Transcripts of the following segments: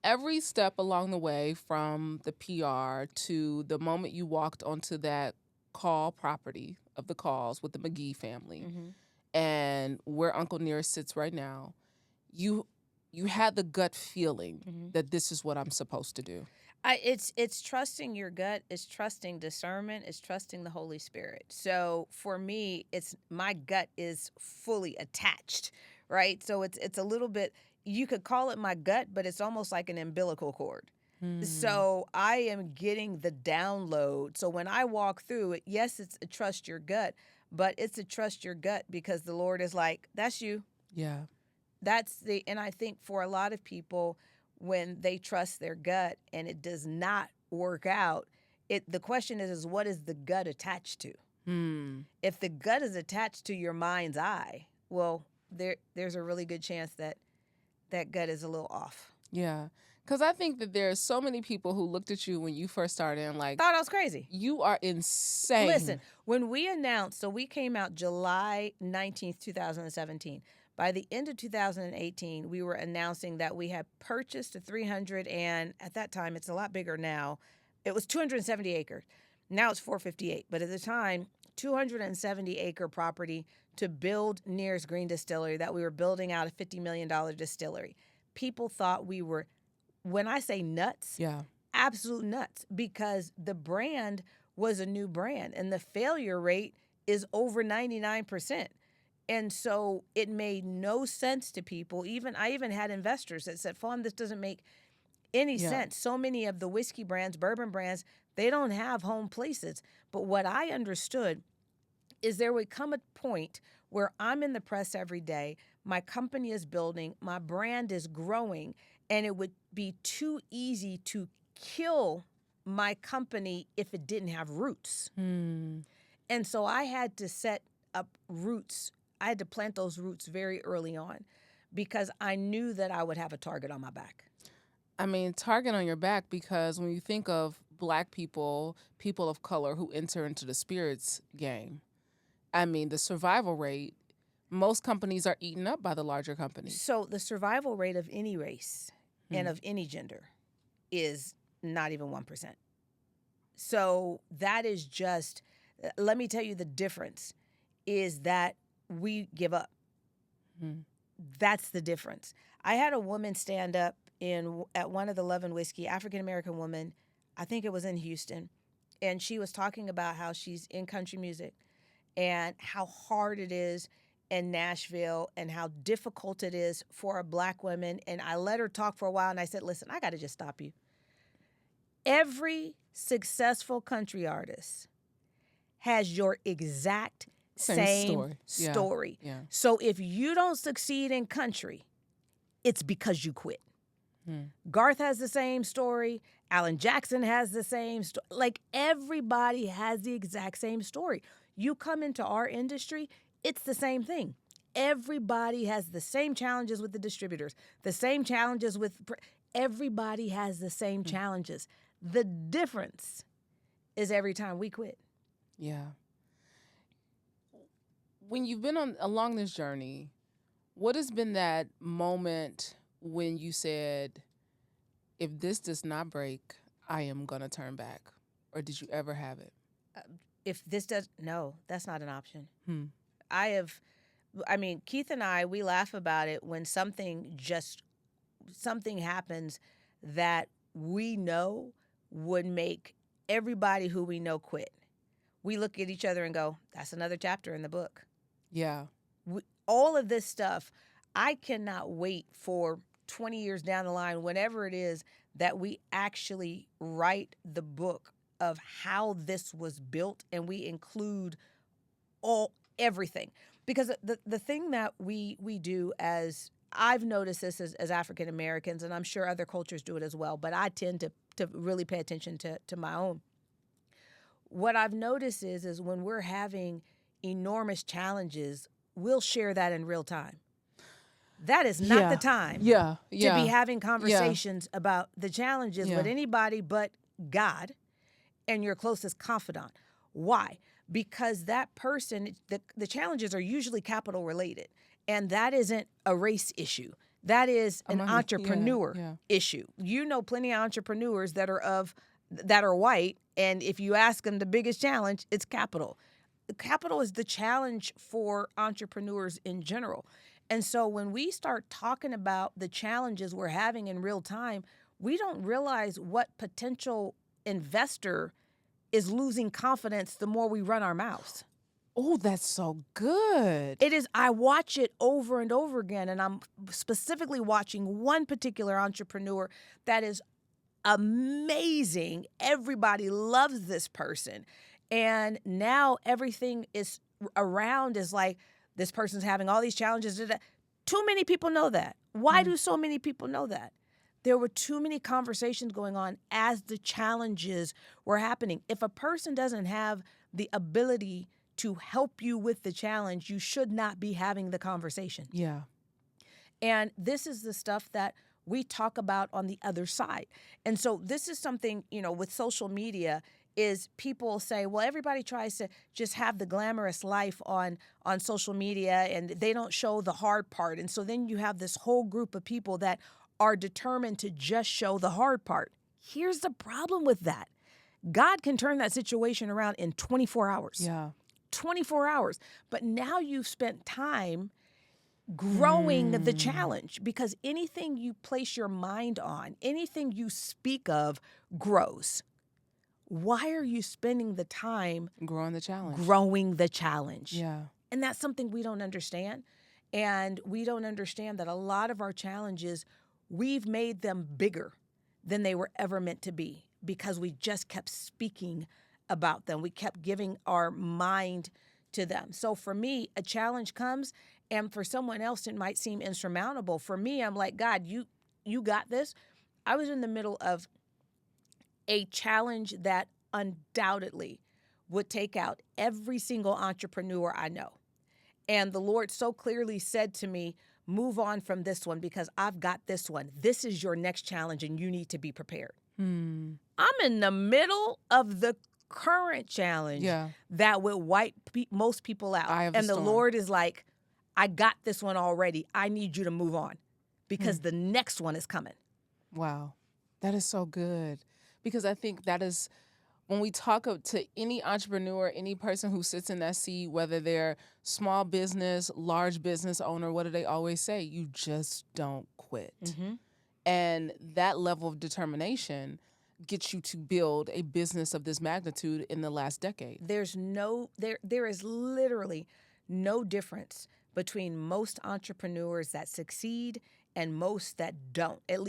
every step along the way, from the PR to the moment you walked onto that call property of the calls with the McGee family, and where Uncle Nearest sits right now, you had the gut feeling that this is what I'm supposed to do. It's trusting your gut, it's trusting discernment, it's trusting the Holy Spirit. So for me, it's my gut is fully attached, right? So it's a little bit, you could call it my gut, but it's almost like an umbilical cord. So I am getting the download. So when I walk through it, yes, it's a trust your gut, but it's a trust your gut because the Lord is like, that's you. Yeah. And I think for a lot of people, when they trust their gut and it does not work out, the question is what is the gut attached to? If the gut is attached to your mind's eye, well, there's a really good chance that gut is a little off. Yeah. Because I think that there's so many people who looked at you when you first started and like, thought I was crazy. You are insane. Listen, when we announced, so we came out July 19th, 2017. By the end of 2018, we were announcing that we had purchased a 300, and at that time, it's a lot bigger now. It was 270 acres. Now it's 458. But at the time, 270 acre property to build Nearest Green Distillery, that we were building out a $50 million distillery. People thought we were, when I say nuts, absolute nuts, because the brand was a new brand and the failure rate is over 99%. And so it made no sense to people. I even had investors that said, Fawn, this doesn't make any sense. So many of the whiskey brands, bourbon brands, they don't have home places. But what I understood is there would come a point where I'm in the press every day, my company is building, my brand is growing, and it would be too easy to kill my company if it didn't have roots. And so I had to set up roots. I had to plant those roots very early on because I knew that I would have a target on my back. I mean, target on your back, because when you think of Black people, people of color who enter into the spirits game, I mean, the survival rate, most companies are eaten up by the larger companies. So the survival rate of any race and of any gender is not even 1%. So that is just, let me tell you the difference is that we give up. That's the difference. I had a woman stand up at one of the Love and Whiskey, African-American woman, I think it was in Houston, and she was talking about how she's in country music and how hard it is in Nashville and how difficult it is for a Black woman. And I let her talk for a while and I said, listen, I got to just stop you. Every successful country artist has your exact same story. Yeah. So if you don't succeed in country, it's because you quit. Garth has the same story. Alan Jackson has the same story. Like, everybody has the exact same story. You come into our industry, it's the same thing. Everybody has the same challenges with the distributors, the same challenges with... Everybody has the same challenges. The difference is every time we quit. Yeah. When you've been along this journey, what has been that moment when you said, if this does not break, I am going to turn back? Or did you ever have it? No, that's not an option. Keith and I, we laugh about it when something happens that we know would make everybody who we know quit. We look at each other and go, that's another chapter in the book. Yeah. All of this stuff, I cannot wait for 20 years down the line, whenever it is, that we actually write the book of how this was built and we include everything. Because the thing that we do, as I've noticed this as African Americans, and I'm sure other cultures do it as well, but I tend to really pay attention to my own. What I've noticed is when we're having enormous challenges, we'll share that in real time. That is not the time to be having conversations about the challenges with anybody but God and your closest confidant. Why? Because that person, the challenges are usually capital related, and that isn't a race issue. That is an Money, entrepreneur issue. You know plenty of entrepreneurs that are white, and if you ask them the biggest challenge, it's capital. Capital is the challenge for entrepreneurs in general. And so when we start talking about the challenges we're having in real time, we don't realize what potential investor is losing confidence the more we run our mouths. Oh, that's so good. It is. I watch it over and over again, and I'm specifically watching one particular entrepreneur that is amazing. Everybody loves this person. And now everything is around is like, this person's having all these challenges. Too many people know that. Why do so many people know that? There were too many conversations going on as the challenges were happening. If a person doesn't have the ability to help you with the challenge, you should not be having the conversation. Yeah. And this is the stuff that we talk about on the other side. And so this is something, with social media, is people say, well, everybody tries to just have the glamorous life on social media, and they don't show the hard part. And so then you have this whole group of people that are determined to just show the hard part. Here's the problem with that. God can turn that situation around in 24 hours. Yeah. 24 hours. But now you've spent time growing the challenge, because anything you place your mind on, anything you speak of grows. Why are you spending the time growing the challenge? Yeah. And that's something we don't understand. And we don't understand that a lot of our challenges, we've made them bigger than they were ever meant to be, because we just kept speaking about them. We kept giving our mind to them. So for me, a challenge comes, and for someone else, it might seem insurmountable. For me, I'm like, God, you got this. I was in the middle of a challenge that undoubtedly would take out every single entrepreneur I know. And the Lord so clearly said to me, move on from this one, because I've got this one. This is your next challenge, and you need to be prepared. I'm in the middle of the current challenge that would wipe most people out. And the Lord is like, I got this one already. I need you to move on, because the next one is coming. Wow. That is so good. Because I think that is, when we talk to any entrepreneur, any person who sits in that seat, whether they're small business, large business owner, what do they always say? You just don't quit. And that level of determination gets you to build a business of this magnitude in the last decade. There is literally no difference between most entrepreneurs that succeed and most that don't. At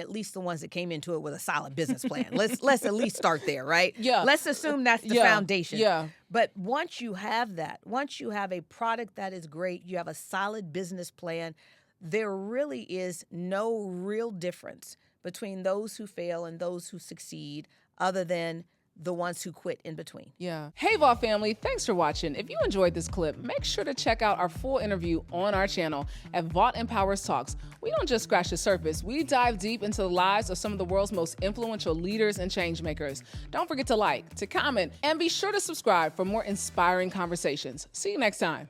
least the ones that came into it with a solid business plan. Let's at least start there, right? Yeah. Let's assume that's the foundation. Yeah. But once you have that, once you have a product that is great, you have a solid business plan, there really is no real difference between those who fail and those who succeed, other than the ones who quit in between. Yeah. Hey, Vault family, thanks for watching. If you enjoyed this clip, make sure to check out our full interview on our channel at Vault Empowers Talks. We don't just scratch the surface. We dive deep into the lives of some of the world's most influential leaders and change makers. Don't forget to like, to comment, and be sure to subscribe for more inspiring conversations. See you next time.